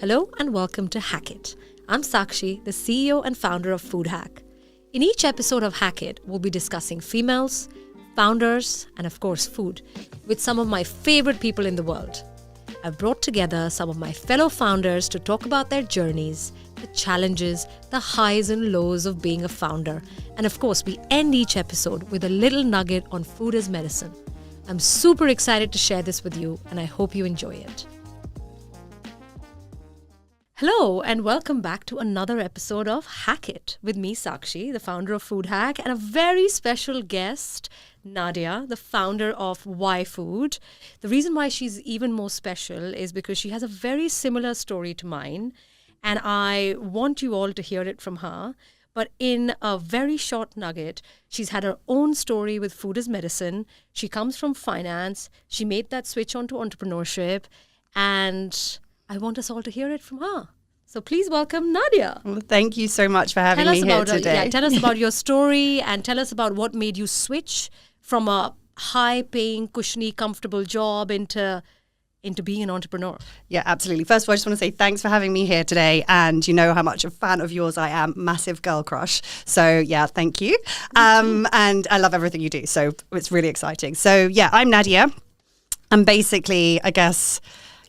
Hello and welcome to Hack It. I'm Sakshi, the CEO and founder of Food Hack. In each episode of Hack It, we'll be discussing females, founders, and of course food with some of my favorite people in the world. I've brought together some of my fellow founders to talk about their journeys, the challenges, the highs and lows of being a founder. And of course, we end each episode with a little nugget on food as medicine. I'm super excited to share this with you, and I hope you enjoy it. Hello and welcome back to another episode of Hack It with me, Sakshi, the founder of Food Hack, and a very special guest, Nadia, the founder of Why Food. The reason why she's even more special is because she has a very similar story to mine, and I want you all to hear it from her. But in a very short nugget, she's had her own story with food as medicine. She comes from finance. She made that switch onto entrepreneurship, and I want us all to hear it from her. So please welcome Nadia. Well, thank you so much for having me here today. Tell us about your story and tell us about what made you switch from a high-paying, cushiony, comfortable job into being an entrepreneur. Yeah, absolutely. First of all, I just want to say thanks for having me here today. And you know how much a fan of yours I am. Massive girl crush. So yeah, thank you. And I love everything you do. So it's really exciting. So yeah, I'm Nadia. And basically, I guess...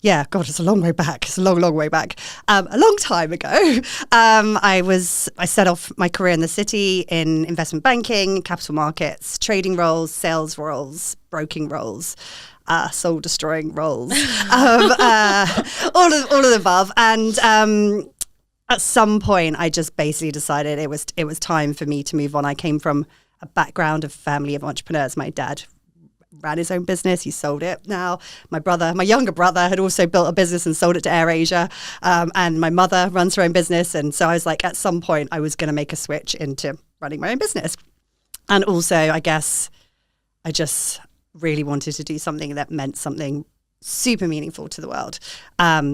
yeah, God, it's a long way back. It's a long, long way back. A long time ago, I set off my career in the city in investment banking, capital markets, trading roles, sales roles, broking roles, soul destroying roles, all of the above. And at some point, I just basically decided it was time for me to move on. I came from a background of family of entrepreneurs. My dad ran his own business. He sold it. Now, my younger brother had also built a business and sold it to AirAsia. And my mother runs her own business. And so I was like, at some point, I was going to make a switch into running my own business. And also, I guess I just really wanted to do something that meant something super meaningful to the world.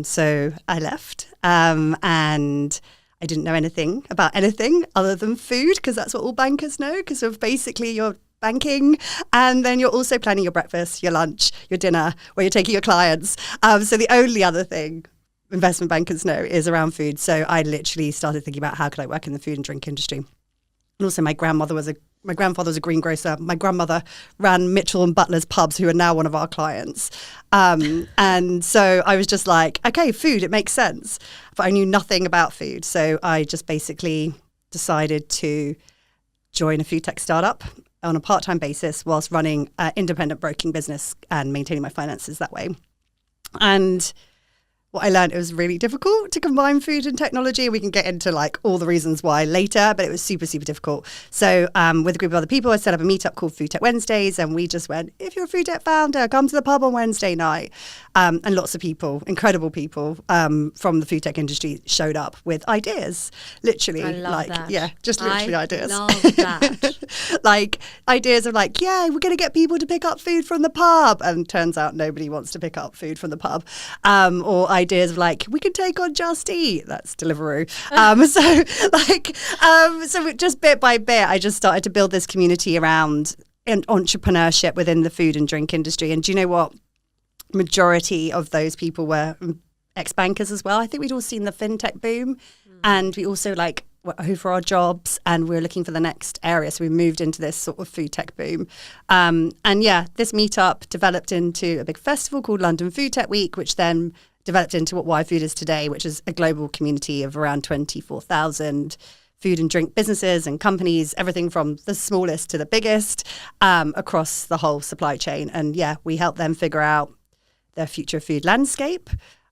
So I left and I didn't know anything about anything other than food, because that's what all bankers know, because of basically your banking, and then you're also planning your breakfast, your lunch, your dinner, where you're taking your clients. So the only other thing investment bankers know is around food. So I literally started thinking about how could I work in the food and drink industry. And also my grandfather was a greengrocer. My grandmother ran Mitchell and Butler's pubs, who are now one of our clients. And so I was just like, okay, food, it makes sense. But I knew nothing about food. So I just basically decided to join a food tech startup on a part-time basis whilst running an independent broking business and maintaining my finances that way. And what I learned, it was really difficult to combine food and technology. We can get into like all the reasons why later, but it was super, super difficult. So with a group of other people, I set up a meetup called Food Tech Wednesdays, and we just went, if you're a food tech founder, come to the pub on Wednesday night. And lots of people, incredible people from the food tech industry showed up with ideas, literally. I love that. Yeah, just literally ideas. I love that. Like ideas of like, yeah, we're going to get people to pick up food from the pub. And turns out nobody wants to pick up food from the pub. Or ideas of like, we could take on Just Eat. That's Deliveroo. So just bit by bit, I just started to build this community around entrepreneurship within the food and drink industry. And do you know what? Majority of those people were ex-bankers as well. I think we'd all seen the fintech boom, and we also like were over our jobs and we were looking for the next area. So we moved into this sort of food tech boom. And yeah, this meetup developed into a big festival called London Food Tech Week, which then developed into what Why Food is today, which is a global community of around 24,000 food and drink businesses and companies, everything from the smallest to the biggest, across the whole supply chain. And yeah, we help them figure out their future food landscape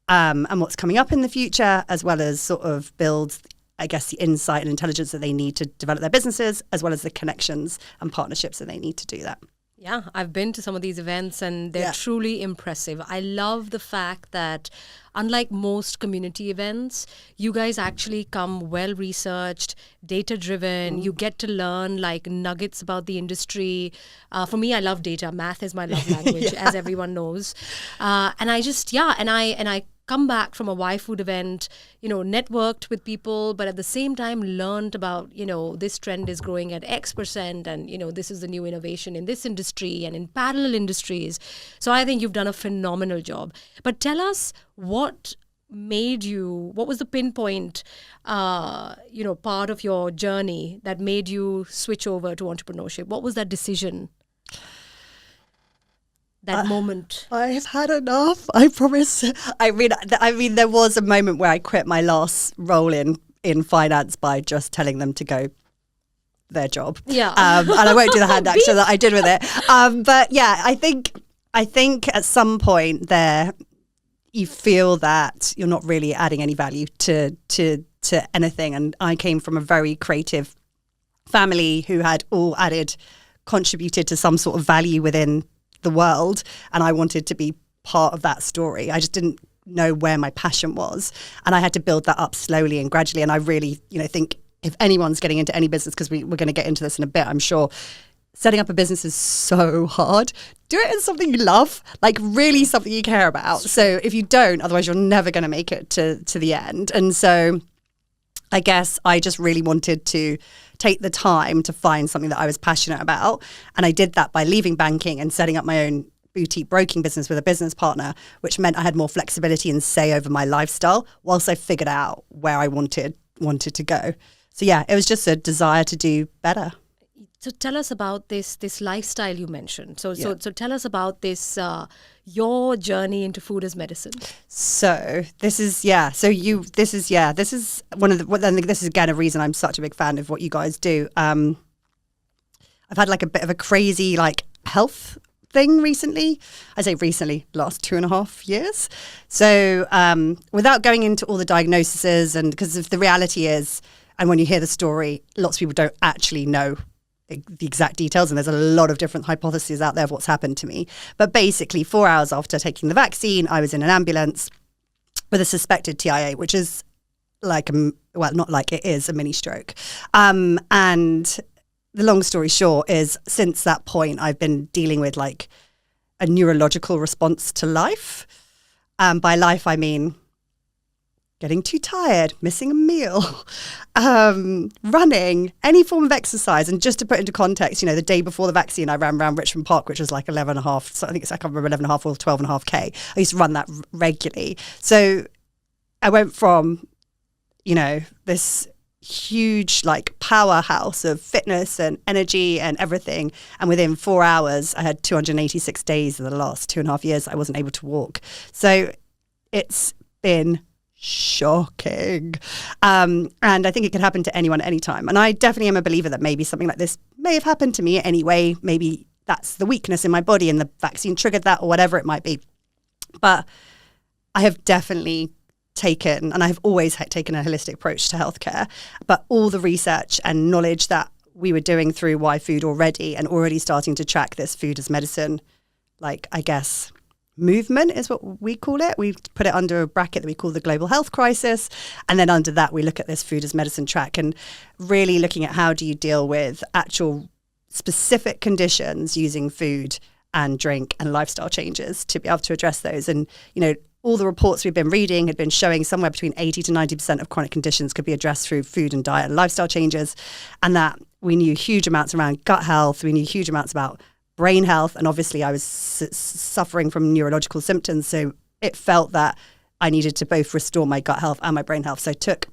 and what's coming up in the future, as well as sort of build, I guess, the insight and intelligence that they need to develop their businesses, as well as the connections and partnerships that they need to do that. Yeah, I've been to some of these events and they're truly impressive. I love the fact that unlike most community events, you guys actually come well-researched, data-driven. You get to learn like nuggets about the industry. For me, I love data. Math is my love language, as everyone knows. And I just, and I come back from a Why Food event, networked with people, but at the same time learned about, this trend is growing at X%, and, this is the new innovation in this industry and in parallel industries. So I think you've done a phenomenal job. But tell us what made you, what was the pinpoint, part of your journey that made you switch over to entrepreneurship? What was that decision? That moment? I've had enough, I promise. I mean, there was a moment where I quit my last role in finance by just telling them to go their job. Yeah. And I won't do the hand action that I did with it. But yeah, I think at some point there, you feel that you're not really adding any value to anything. And I came from a very creative family who had all contributed to some sort of value within the world, and I wanted to be part of that story. I just didn't know where my passion was, and I had to build that up slowly and gradually. And I really, think if anyone's getting into any business, because we're going to get into this in a bit, I'm sure, setting up a business is so hard. Do it in something you love, like really something you care about. So if you don't, otherwise you're never going to make it to the end. And so I guess I just really wanted to take the time to find something that I was passionate about. And I did that by leaving banking and setting up my own boutique broking business with a business partner, which meant I had more flexibility and say over my lifestyle whilst I figured out where I wanted to go. So yeah, it was just a desire to do better. So tell us about this lifestyle you mentioned. So tell us about this your journey into food as medicine. So this is one of the. I think this is again a reason I'm such a big fan of what you guys do. I've had like a bit of a crazy health thing recently. I say recently, last 2.5 years. So without going into all the diagnoses, and because the reality is, and when you hear the story, lots of people don't actually know the exact details, and there's a lot of different hypotheses out there of what's happened to me. But basically, 4 hours after taking the vaccine, I was in an ambulance with a suspected TIA, which is it is a mini stroke. And the long story short is, since that point, I've been dealing with a neurological response to life. By life, I mean getting too tired, missing a meal, running, any form of exercise. And just to put into context, the day before the vaccine, I ran around Richmond Park, which was 11.5. So I think I can't remember 11.5 or 12.5K. I used to run that regularly. So I went from, this huge powerhouse of fitness and energy and everything. And within 4 hours, I had 286 days in the last 2.5 years I wasn't able to walk. So it's been shocking. And I think it could happen to anyone at any time. And I definitely am a believer that maybe something like this may have happened to me anyway. Maybe that's the weakness in my body and the vaccine triggered that, or whatever it might be. But I have definitely taken, and I've always taken a holistic approach to healthcare, but all the research and knowledge that we were doing through Why Food already, and already starting to track this food as medicine, I guess, movement is what we call it. We put it under a bracket that we call the global health crisis. And then under that, we look at this food as medicine track, and really looking at how do you deal with actual specific conditions using food and drink and lifestyle changes to be able to address those. And, all the reports we've been reading had been showing somewhere between 80 to 90% of chronic conditions could be addressed through food and diet and lifestyle changes. And that we knew huge amounts around gut health. We knew huge amounts about brain health. And obviously I was suffering from neurological symptoms. So it felt that I needed to both restore my gut health and my brain health. So I took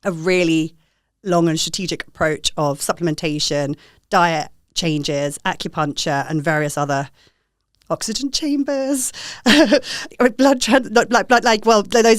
a really long and strategic approach of supplementation, diet changes, acupuncture, and various other oxygen chambers, those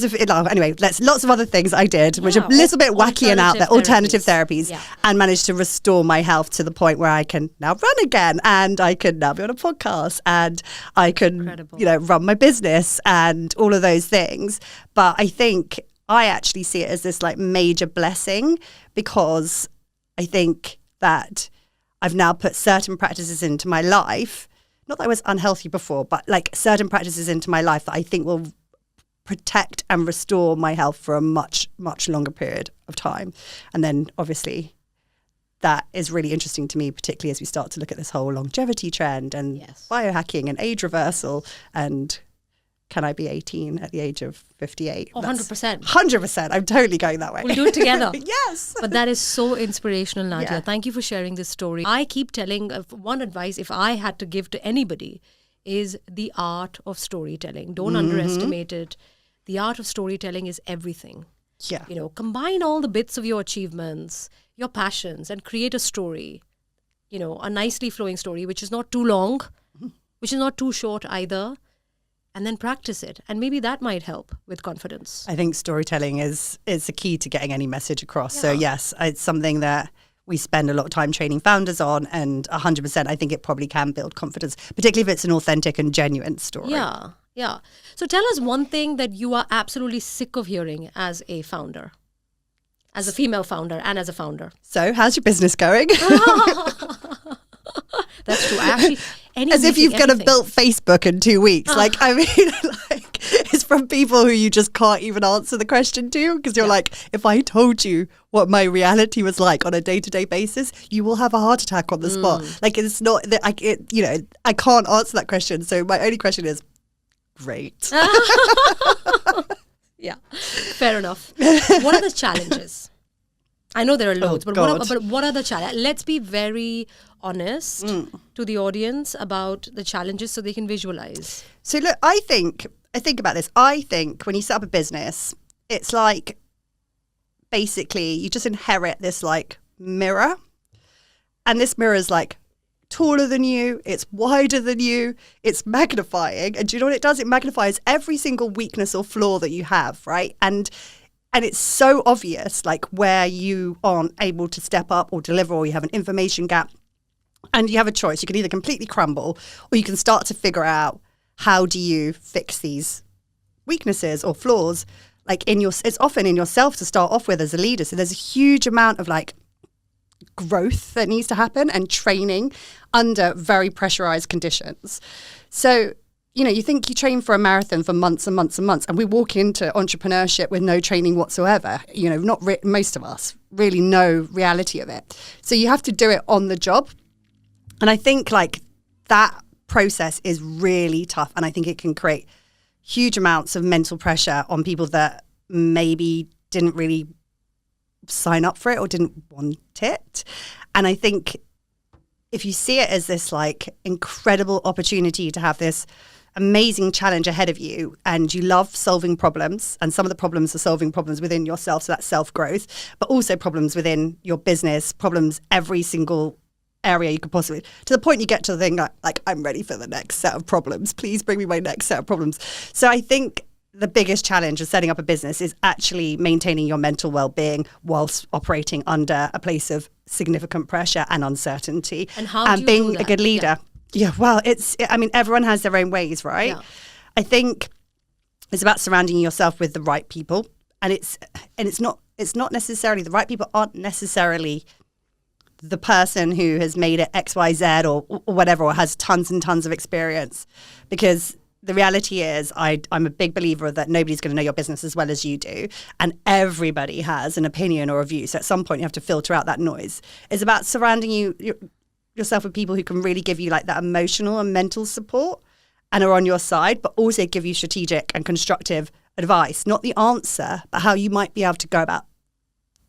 of anyway. Lots of other things I did, which are a little bit wacky and out there. Alternative therapies, and managed to restore my health to the point where I can now run again, and I can now be on a podcast, and I can, run my business, and all of those things. But I think I actually see it as this major blessing, because I think that I've now put certain practices into my life. Not that I was unhealthy before, but certain practices into my life that I think will protect and restore my health for a much, much longer period of time. And then obviously that is really interesting to me, particularly as we start to look at this whole longevity trend and biohacking and age reversal, and can I be 18 at the age of 58? Oh, 100%. 100%. I'm totally going that way. We'll do it together. Yes. But that is so inspirational, Nadia. Yeah. Thank you for sharing this story. I keep telling, one advice if I had to give to anybody is the art of storytelling. Don't underestimate it. the art of storytelling is everything. Yeah. Combine all the bits of your achievements, your passions, and create a story, a nicely flowing story, which is not too long, which is not too short either, and then practice it. And maybe that might help with confidence. I think storytelling is the key to getting any message across. Yeah. So yes, it's something that we spend a lot of time training founders on, and 100% I think it probably can build confidence, particularly if it's an authentic and genuine story. Yeah, yeah. So tell us one thing that you are absolutely sick of hearing as a founder, as a female founder and as a founder. So how's your business going? That's true. Actually, As if you've kind of built Facebook in 2 weeks. I mean, it's from people who you just can't even answer the question to, because you're like, if I told you what my reality was like on a day-to-day basis, you will have a heart attack on the spot. It's not that I can't answer that question. So my only question is, great. Yeah, fair enough. What are the challenges? I know there are loads, but what are the challenges? Let's be very honest to the audience about the challenges so they can visualize. So look, I think about this. I think when you set up a business, it's like basically you just inherit this like mirror, and this mirror is like taller than you, it's wider than you, it's magnifying. And do you know what it does? It magnifies every single weakness or flaw that you have, right? And it's so obvious, like where you aren't able to step up or deliver, or you have an information gap. And you have a choice. You can either completely crumble, or you can start to figure out, how do you fix these weaknesses or flaws? It's often in yourself to start off with as a leader. So there's a huge amount of like growth that needs to happen and training under very pressurized conditions. So you think you train for a marathon for months and months and months, and we walk into entrepreneurship with no training whatsoever. Most of us really no reality of it. So you have to do it on the job. And I think like that process is really tough. And I think it can create huge amounts of mental pressure on people that maybe didn't really sign up for it or didn't want it. And I think if you see it as this like incredible opportunity to have this amazing challenge ahead of you, and you love solving problems, and some of the problems are solving problems within yourself, so that's self-growth, but also problems within your business, problems every single area you could possibly, to the point you get to the thing like I'm ready for the next set of problems, please bring me my next set of problems. So I think the biggest challenge of setting up a business is actually maintaining your mental well-being whilst operating under a place of significant pressure and uncertainty, and being a good leader. Yeah, well, everyone has their own ways, right? Yeah. I think it's about surrounding yourself with the right people, and it's not necessarily, the right people aren't necessarily the person who has made it X, Y, Z or whatever, or has tons and tons of experience, because the reality is I'm a big believer that nobody's going to know your business as well as you do, and everybody has an opinion or a view. So at some point you have to filter out that noise. It's about surrounding yourself with people who can really give you like that emotional and mental support and are on your side, but also give you strategic and constructive advice, not the answer, but how you might be able to go about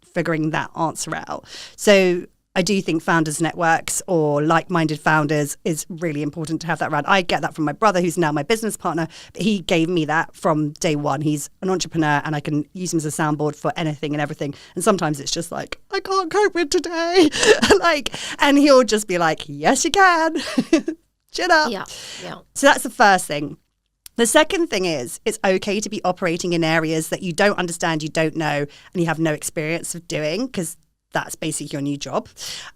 figuring that answer out. So I do think founders networks or like-minded founders is really important to have that around. I get that from my brother, who's now my business partner, but he gave me that from day one. He's an entrepreneur, and I can use him as a soundboard for anything and everything. And sometimes it's just like, I can't cope with today. And he'll just be like, yes, you can. Chin up. Yeah. So that's the first thing. The second thing is, it's okay to be operating in areas that you don't understand, you don't know, and you have no experience of doing, because that's basically your new job.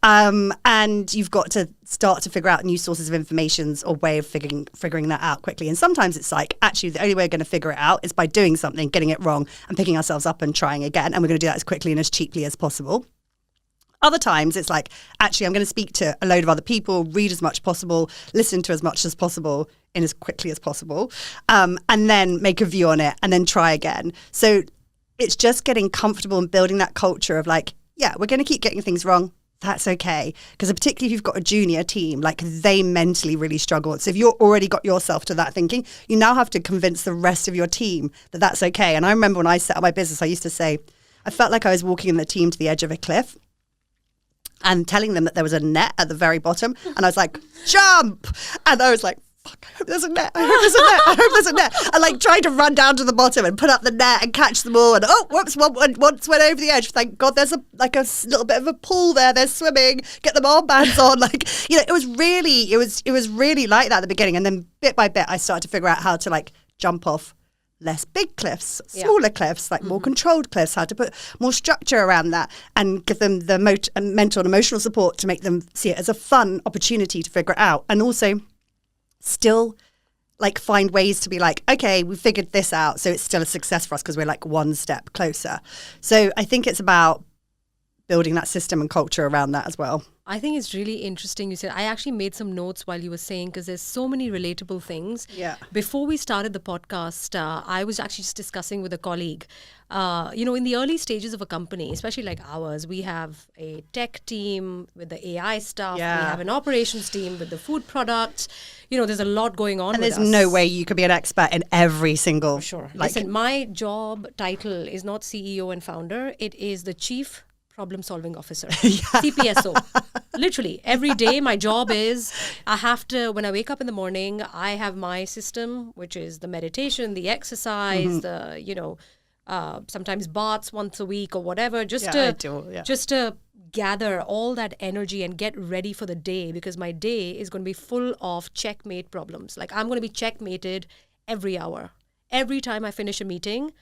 And you've got to start to figure out new sources of information or way of figuring that out quickly. And sometimes it's like, actually, the only way we're going to figure it out is by doing something, getting it wrong, and picking ourselves up and trying again. And we're going to do that as quickly and as cheaply as possible. Other times it's like, actually, I'm going to speak to a load of other people, read as much possible, listen to as much as possible in as quickly as possible, and then make a view on it and then try again. So it's just getting comfortable and building that culture of like, yeah, we're going to keep getting things wrong. That's okay. Because particularly if you've got a junior team, like they mentally really struggle. So if you've already got yourself to that thinking, you now have to convince the rest of your team that that's okay. And I remember when I set up my business, I used to say, I felt like I was walking in the team to the edge of a cliff and telling them that there was a net at the very bottom. And I was like, jump. And I was like, fuck, I hope there's a net. I hope there's a net. I hope there's a net. And like trying to run down to the bottom and put up the net and catch them all. And oh, whoops, one went over the edge. Thank God there's a little bit of a pool there. They're swimming. Get them armbands on. Like, you know, it was really like that at the beginning. And then bit by bit, I started to figure out how to like jump off less big cliffs, smaller cliffs, like more controlled cliffs, how to put more structure around that and give them the mental and emotional support to make them see it as a fun opportunity to figure it out. And also still like find ways to be like, okay, we figured this out, so it's still a success for us because we're like one step closer. So I think it's about building that system and culture around that as well. I think it's really interesting. You said, I actually made some notes while you were saying, because there's so many relatable things. Yeah. Before we started the podcast, I was actually just discussing with a colleague, you know, in the early stages of a company, especially like ours, we have a tech team with the AI stuff. Yeah. We have an operations team with the food products. You know, there's a lot going on. And with there's us. no way you could be an expert in every single. For sure. Like, Listen, my job title is not CEO and founder. It is the Chief Problem Solving Officer, CPSO. Literally, every day my job is, I have to, when I wake up in the morning, I have my system, which is the meditation, the exercise, the, you know, sometimes baths once a week or whatever, just to gather all that energy and get ready for the day, because my day is going to be full of checkmate problems. Like, I'm going to be checkmated every hour. Every time I finish a meeting,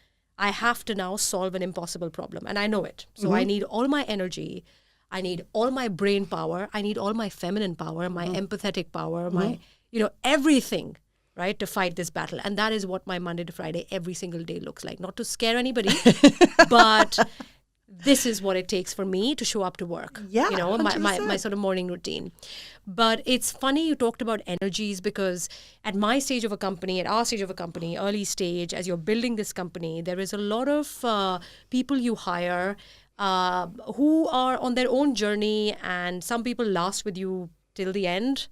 I have to now solve an impossible problem, and I know it. So I need all my energy, I need all my brain power, I need all my feminine power, my empathetic power, my, you know, everything, right, to fight this battle. And that is what my Monday to Friday every single day looks like. Not to scare anybody, but this is what it takes for me to show up to work. Yeah, you know, my sort of morning routine. But it's funny you talked about energies, because at my stage of a company, at our stage of a company, early stage, as you're building this company, there is a lot of people you hire who are on their own journey, and some people last with you till the end,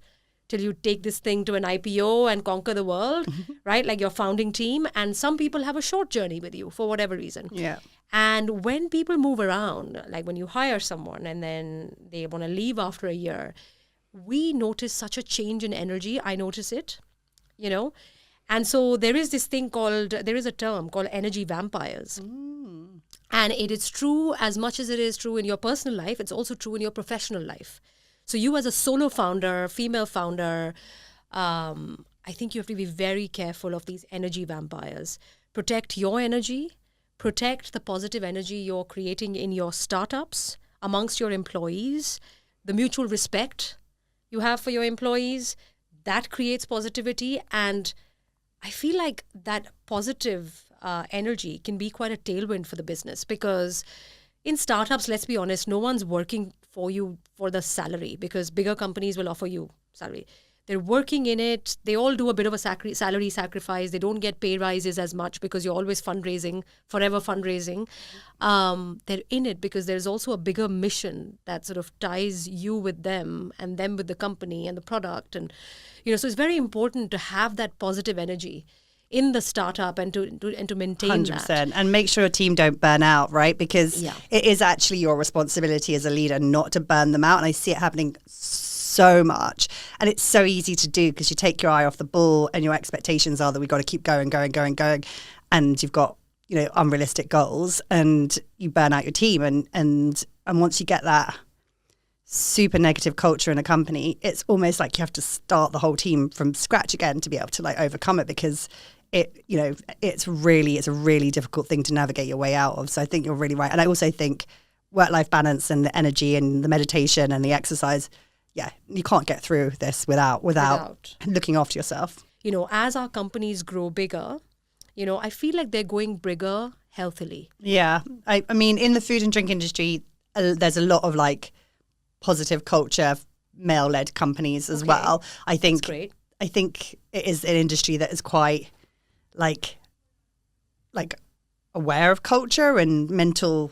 till you take this thing to an IPO and conquer the world, right? Like your founding team. And some people have a short journey with you for whatever reason. Yeah. And when people move around, like when you hire someone and then they want to leave after a year, we notice such a change in energy. I notice it, you know. And so there is a term called energy vampires. And it is true as much as it is true in your personal life, it's also true in your professional life. So you as a solo founder, female founder, I think you have to be very careful of these energy vampires. Protect your energy, protect the positive energy you're creating in your startups, amongst your employees, the mutual respect you have for your employees, that creates positivity. And I feel like that positive energy can be quite a tailwind for the business, because in startups, let's be honest, no one's working for you for the salary, because bigger companies will offer you salary. They're working in it. They all do a bit of a salary sacrifice. They don't get pay rises as much because you're always fundraising, forever fundraising. They're in it because there's also a bigger mission that sort of ties you with them and them with the company and the product. And, you know, so it's very important to have that positive energy in the startup and to maintain 100%. that. And make sure your team don't burn out, right? Because it is actually your responsibility as a leader not to burn them out. And I see it happening so much. And it's so easy to do because you take your eye off the ball and your expectations are that we've got to keep going. And you've got, you know, unrealistic goals and you burn out your team. And once you get that super negative culture in a company, it's almost like you have to start the whole team from scratch again to be able to like overcome it, because it's a really difficult thing to navigate your way out of. So I think you're really right. And I also think work-life balance and the energy and the meditation and the exercise, you can't get through this without looking after yourself. You know, as our companies grow bigger, you know, I feel like they're going bigger healthily. Yeah. I mean, in the food and drink industry, there's a lot of like positive culture, male-led companies as well. I think That's great. I think it is an industry that is quite like aware of culture and mental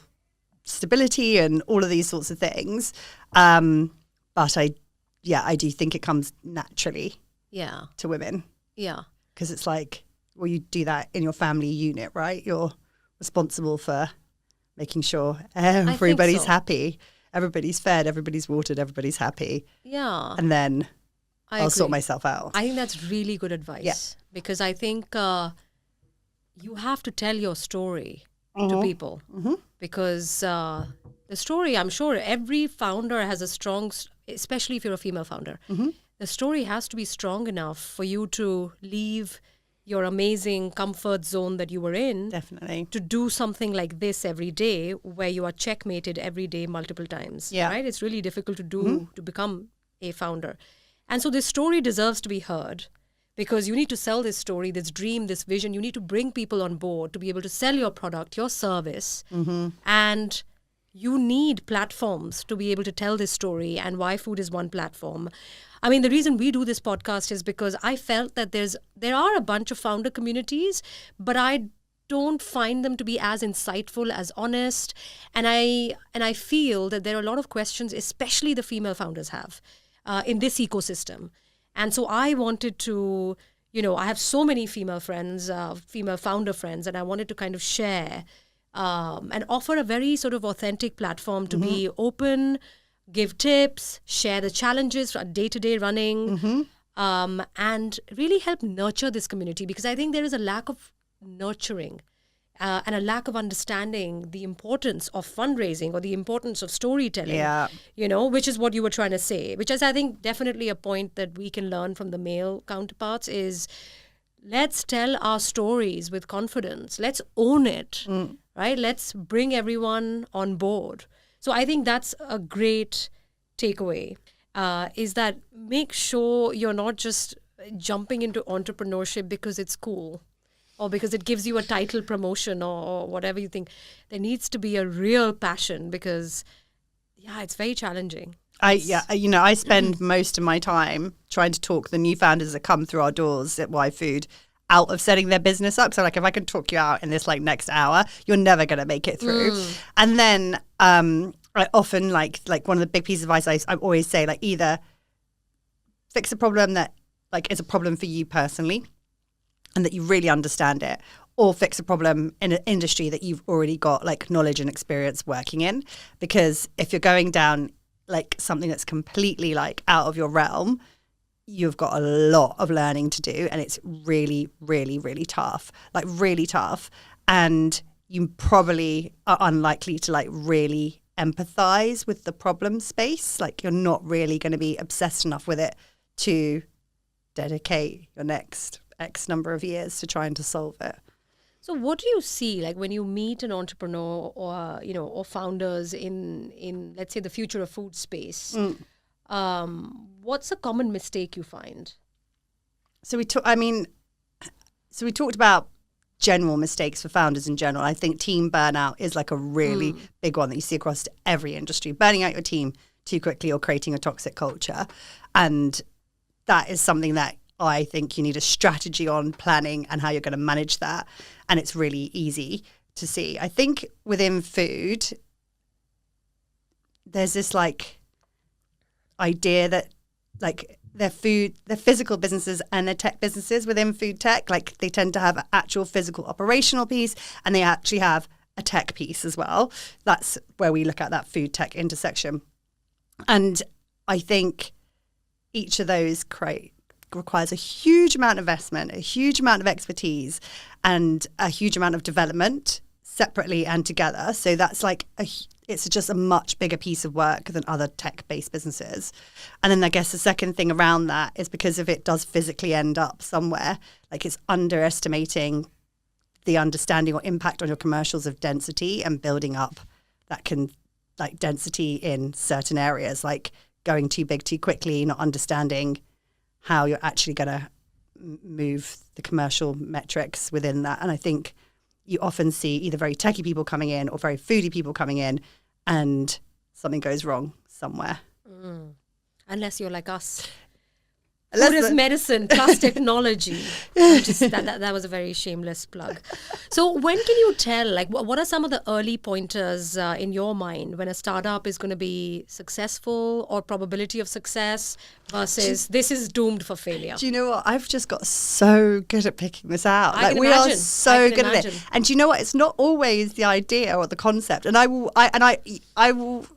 stability and all of these sorts of things. But I do think it comes naturally to women. Yeah. Because it's like, well, you do that in your family unit, right? You're responsible for making sure everybody's happy, everybody's fed, everybody's watered, everybody's happy. Yeah. And then I'll sort agree. myself out. I think that's really good advice because I think you have to tell your story to people because the story, I'm sure every founder has a strong, especially if you're a female founder, the story has to be strong enough for you to leave your amazing comfort zone that you were in. Definitely. To do something like this every day where you are checkmated every day multiple times. Yeah. Right? It's really difficult to do to become a founder. And so this story deserves to be heard because you need to sell this story, this dream, this vision. You need to bring people on board to be able to sell your product, your service. And you need platforms to be able to tell this story. And Why Food is one platform. I mean, the reason we do this podcast is because I felt that there are a bunch of founder communities, but I don't find them to be as insightful, as honest. And I feel that there are a lot of questions, especially the female founders have in this ecosystem. And so I wanted to, I have so many female friends, female founder friends, and I wanted to kind of share and offer a very sort of authentic platform to be open, give tips, share the challenges for day-to-day running, and really help nurture this community because I think there is a lack of nurturing and a lack of understanding the importance of fundraising or the importance of storytelling, which is what you were trying to say, which is, I think, definitely a point that we can learn from the male counterparts is let's tell our stories with confidence. Let's own it, right? Let's bring everyone on board. So I think that's a great takeaway, is that make sure you're not just jumping into entrepreneurship because it's cool or because it gives you a title promotion or whatever you think. There needs to be a real passion because, it's very challenging. I spend most of my time trying to talk the new founders that come through our doors at Y Food out of setting their business up. So like if I can talk you out in this like next hour, you're never going to make it through. And then I often like one of the big pieces of advice I always say, like either fix a problem that like is a problem for you personally and that you really understand it, or fix a problem in an industry that you've already got like knowledge and experience working in. Because if you're going down like something that's completely like out of your realm, you've got a lot of learning to do and it's really, really, really tough, like really tough. And you probably are unlikely to like really empathize with the problem space. Like you're not really going to be obsessed enough with it to dedicate your next X number of years to trying to solve it. So what do you see like when you meet an entrepreneur or, or founders in let's say the future of food space? What's a common mistake you find? So we talked about general mistakes for founders in general. I think team burnout is like a really big one that you see across every industry. Burning out your team too quickly or creating a toxic culture. And that is something that I think you need a strategy on planning and how you're going to manage that. And it's really easy to see. I think within food, there's this like idea that like their physical businesses and their tech businesses within food tech, like they tend to have an actual physical operational piece and they actually have a tech piece as well. That's where we look at that food tech intersection. And I think each of those requires a huge amount of investment, a huge amount of expertise and a huge amount of development separately and together. So that's like it's just a much bigger piece of work than other tech-based businesses. And then I guess the second thing around that is because if it does physically end up somewhere, like it's underestimating the understanding or impact on your commercials of density and building up that can like density in certain areas, like going too big too quickly, not understanding how you're actually going to move the commercial metrics within that. And I think you often see either very techie people coming in or very foodie people coming in and something goes wrong somewhere. Unless you're like us. Food is medicine plus technology. That was a very shameless plug. So when can you tell, like what are some of the early pointers in your mind when a startup is going to be successful or probability of success versus this is doomed for failure? Do you know what? I've just got so good at picking this out. I are so good at it. And do you know what? It's not always the idea or the concept. And I will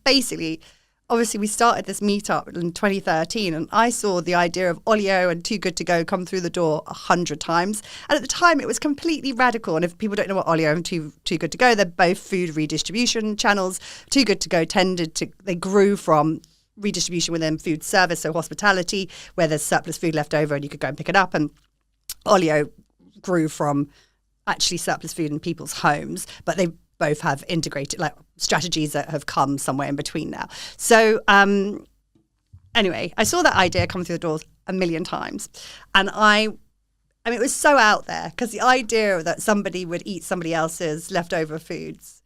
basically obviously we started this meetup in 2013 and I saw the idea of Olio and Too Good To Go come through the door 100 times. And at the time it was completely radical. And if people don't know what Olio and Too Good To Go, they're both food redistribution channels. Too Good To Go they grew from redistribution within food service, so hospitality, where there's surplus food left over and you could go and pick it up. And Olio grew from actually surplus food in people's homes, but they both have integrated like strategies that have come somewhere in between now. So anyway, I saw that idea come through the doors a million times. And I mean, it was so out there because the idea that somebody would eat somebody else's leftover foods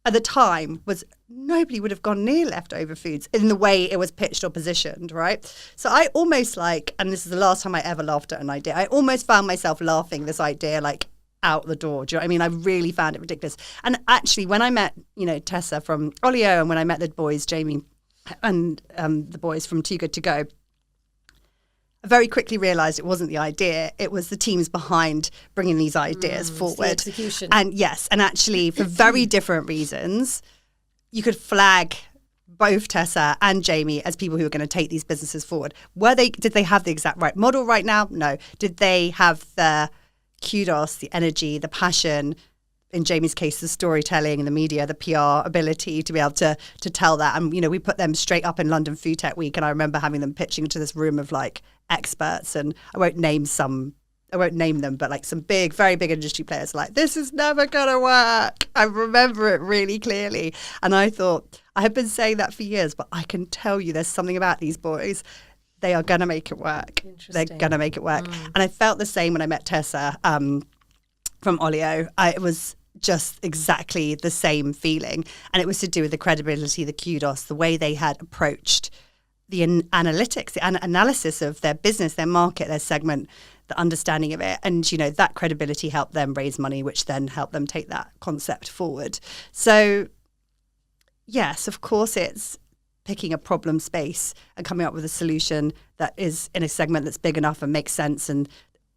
at the time was nobody would have gone near leftover foods in the way it was pitched or positioned, right? So I almost and this is the last time I ever laughed at an idea, I almost found myself laughing this idea like out the door. Do you know what I mean? I really found it ridiculous. And actually, when I met, Tessa from Olio and when I met the boys, Jamie and the boys from Too Good To Go, I very quickly realised it wasn't the idea. It was the teams behind bringing these ideas forward. The execution. And yes, and actually for very different reasons, you could flag both Tessa and Jamie as people who are going to take these businesses forward. Did they have the exact right model right now? No. Did they have the kudos, the energy, the passion, in Jamie's case, the storytelling and the media, the PR ability to be able to tell that? And, we put them straight up in London Food Tech Week. And I remember having them pitching to this room of like experts. And I won't name them, but like some very big industry players like, this is never going to work. I remember it really clearly. And I thought, I have been saying that for years, but I can tell you there's something about these boys. They are going to make it work. They're going to make it work. And I felt the same when I met Tessa from Olio. It was just exactly the same feeling. And it was to do with the credibility, the kudos, the way they had approached the analytics, the analysis of their business, their market, their segment, the understanding of it. And, that credibility helped them raise money, which then helped them take that concept forward. So, yes, of course, it's picking a problem space and coming up with a solution that is in a segment that's big enough and makes sense and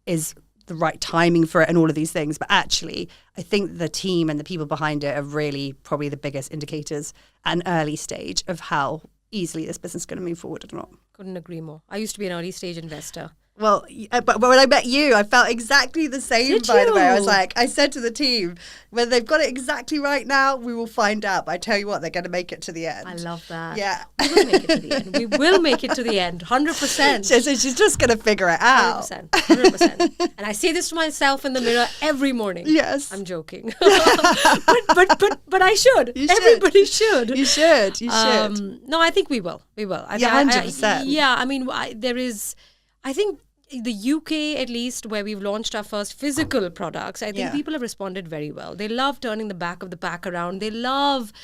is the right timing for it and all of these things. But actually, I think the team and the people behind it are really probably the biggest indicators at an early stage of how easily this business is going to move forward or not. Couldn't agree more. I used to be an early stage investor. Well, but when I met you, I felt exactly the same, by the way. I was like, I said to the team, whether they've got it exactly right now, we will find out. But I tell you what, they're going to make it to the end. I love that. Yeah. We will make it to the end. We will make it to the end, 100%. So she's just going to figure it out. 100%. And I say this to myself in the mirror every morning. Yes. I'm joking. but I should. Everybody should. You should. You should. No, I think we will. We will. 100%. There is, I think, the UK, at least, where we've launched our first physical products, I think people have responded very well. They love turning the back of the pack around. They love,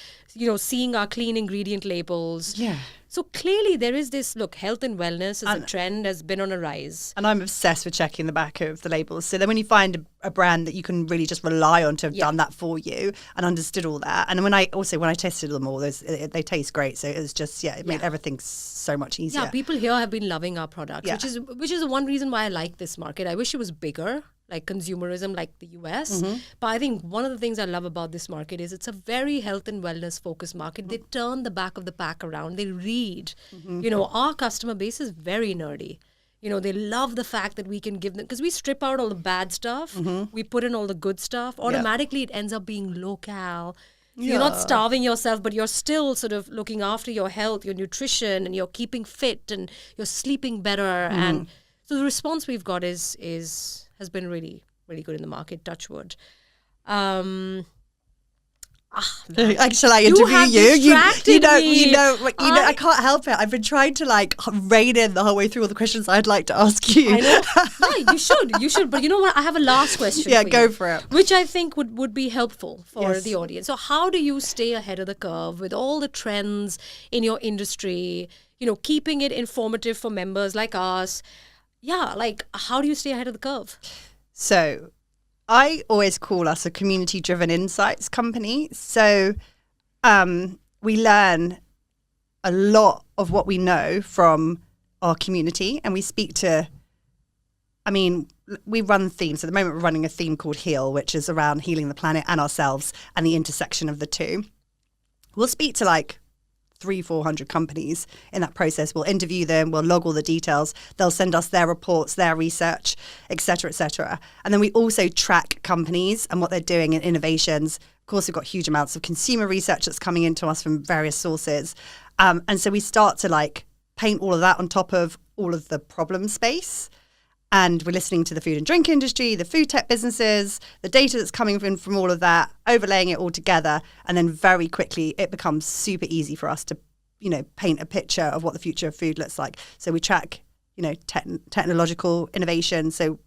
seeing our clean ingredient labels. Yeah. So clearly there is this, health and wellness as a trend has been on a rise. And I'm obsessed with checking the back of the labels. So then when you find a brand that you can really just rely on to have done that for you and understood all that. And when I tested them all, they taste great. So it was just, it made everything so much easier. Yeah, people here have been loving our products, which is one reason why I like this market. I wish it was bigger, like consumerism, like the US. Mm-hmm. But I think one of the things I love about this market is it's a very health and wellness focused market. They turn the back of the pack around. They read. Mm-hmm. Our customer base is very nerdy. They love the fact that we can give them, because we strip out all the bad stuff. Mm-hmm. We put in all the good stuff. Automatically, it ends up being local. You're not starving yourself, but you're still sort of looking after your health, your nutrition, and you're keeping fit and you're sleeping better. Mm-hmm. And so the response we've got has been really, really good in the market, touch wood. Actually, I interview you. I can't help it. I've been trying to rein in the whole way through all the questions I'd like to ask you. I know. No, you should. But you know what? I have a last question. Yeah, go for it. Which I think would be helpful for the audience. So, how do you stay ahead of the curve with all the trends in your industry? Keeping it informative for members like us. Yeah, how do you stay ahead of the curve? So, I always call us a community-driven insights company. So we learn a lot of what we know from our community, and we speak to, we run themes. At the moment, we're running a theme called Heal, which is around healing the planet and ourselves and the intersection of the two. We'll speak to 400 companies in that process. We'll interview them, we'll log all the details. They'll send us their reports, their research, et cetera, et cetera. And then we also track companies and what they're doing in innovations. Of course, we've got huge amounts of consumer research that's coming into us from various sources. And so we start to like paint all of that on top of all of the problem space. And we're listening to the food and drink industry, the food tech businesses, the data that's coming in from all of that, overlaying it all together. And then very quickly, it becomes super easy for us to, paint a picture of what the future of food looks like. So we track, technological innovation. So,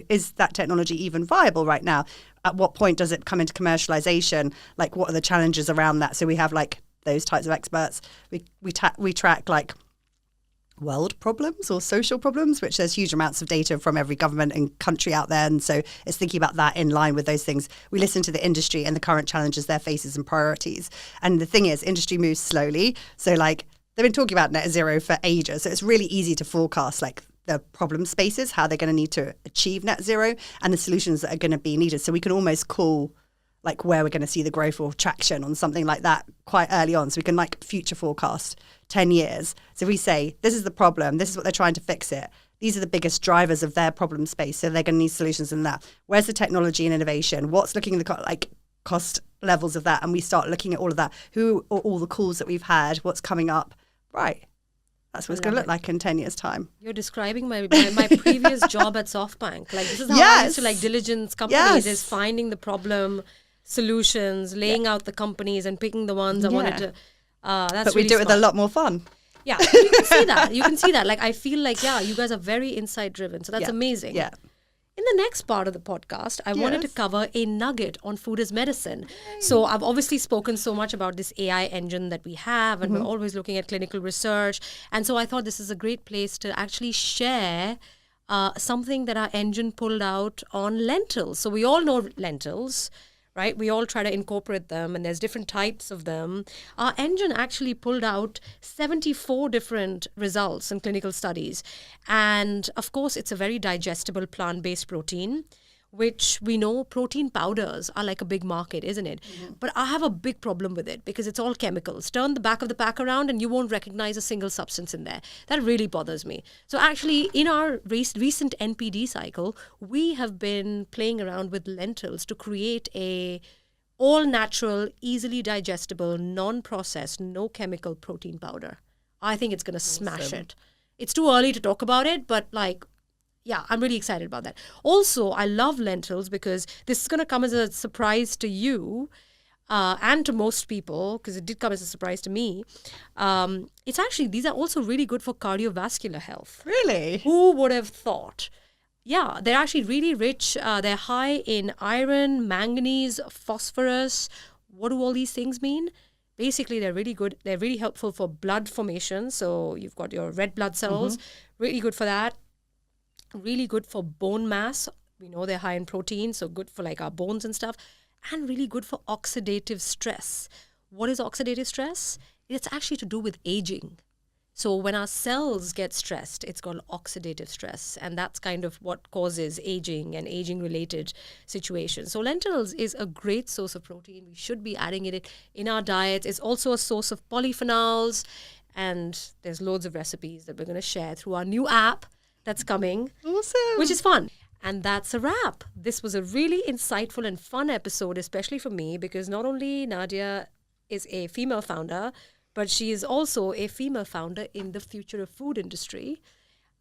is that technology even viable right now? At what point does it come into commercialization? Like, what are the challenges around that? So we have like those types of experts. We track like world problems or social problems, which there's huge amounts of data from every government and country out there. And so it's thinking about that in line with those things. We listen to the industry and the current challenges their faces and priorities. And the thing is, industry moves slowly. So like they've been talking about net zero for ages. So it's really easy to forecast like the problem spaces, how they're going to need to achieve net zero and the solutions that are going to be needed. So we can almost call like where we're going to see the growth or traction on something like that quite early on. So we can like future forecast 10 years. So we say, this is the problem. This is what they're trying to fix it. These are the biggest drivers of their problem space. So they're going to need solutions in that. Where's the technology and innovation? What's looking at the cost levels of that? And we start looking at all of that. Who are all the calls that we've had? What's coming up? Right. That's what it's going to look like in 10 years' time. You're describing my previous job at SoftBank. Like this is how I used to like diligence companies is finding the problem, solutions, laying out the companies and picking the ones I wanted to. That's but we really do it smart. with a lot more fun. Yeah, you can see that. You can see that. Like I feel like, you guys are very insight driven. So that's amazing. Yeah. In the next part of the podcast, I wanted to cover a nugget on food as medicine. So I've obviously spoken so much about this AI engine that we have, and we're always looking at clinical research. And so I thought this is a great place to actually share something that our engine pulled out on lentils. So we all know lentils, right? We all try to incorporate them, and there's different types of them. Our engine actually pulled out 74 different results in clinical studies. And of course, it's a very digestible plant-based protein, which we know protein powders are like a big market, isn't it? Mm-hmm. But I have a big problem with it because it's all chemicals. Turn the back of the pack around and you won't recognize a single substance in there. That really bothers me. So actually, in our recent NPD cycle, we have been playing around with lentils to create a all-natural, easily digestible, non-processed, no-chemical protein powder. I think it's going to smash it. It's too early to talk about it, but I'm really excited about that. Also, I love lentils because this is going to come as a surprise to you and to most people, because it did come as a surprise to me. It's actually, these are also really good for cardiovascular health. Really? Who would have thought? Yeah, they're actually really rich. They're high in iron, manganese, phosphorus. What do all these things mean? Basically, they're really good. They're really helpful for blood formation. So you've got your red blood cells, really good for that. Really good for bone mass. We know they're high in protein, so good for like our bones and stuff. And really good for oxidative stress. What is oxidative stress? It's actually to do with aging. So when our cells get stressed, it's called oxidative stress. And that's kind of what causes aging and aging-related situations. So lentils is a great source of protein. We should be adding it in our diets. It's also a source of polyphenols. And there's loads of recipes that we're going to share through our new app that's coming. Awesome. Which is fun. And that's a wrap. This was a really insightful and fun episode, especially for me, because not only Nadia is a female founder, but she is also a female founder in the future of food industry.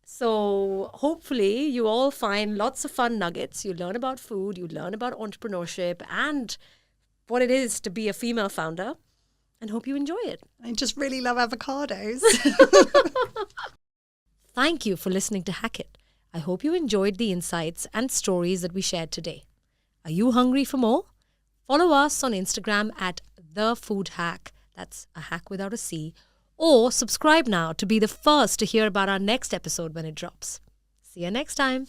So hopefully you all find lots of fun nuggets. You learn about food, you learn about entrepreneurship and what it is to be a female founder, and hope you enjoy it. I just really love avocados. Thank you for listening to Hack It. I hope you enjoyed the insights and stories that we shared today. Are you hungry for more? Follow us on Instagram at The Food Hack. That's a hack without a C. Or subscribe now to be the first to hear about our next episode when it drops. See you next time.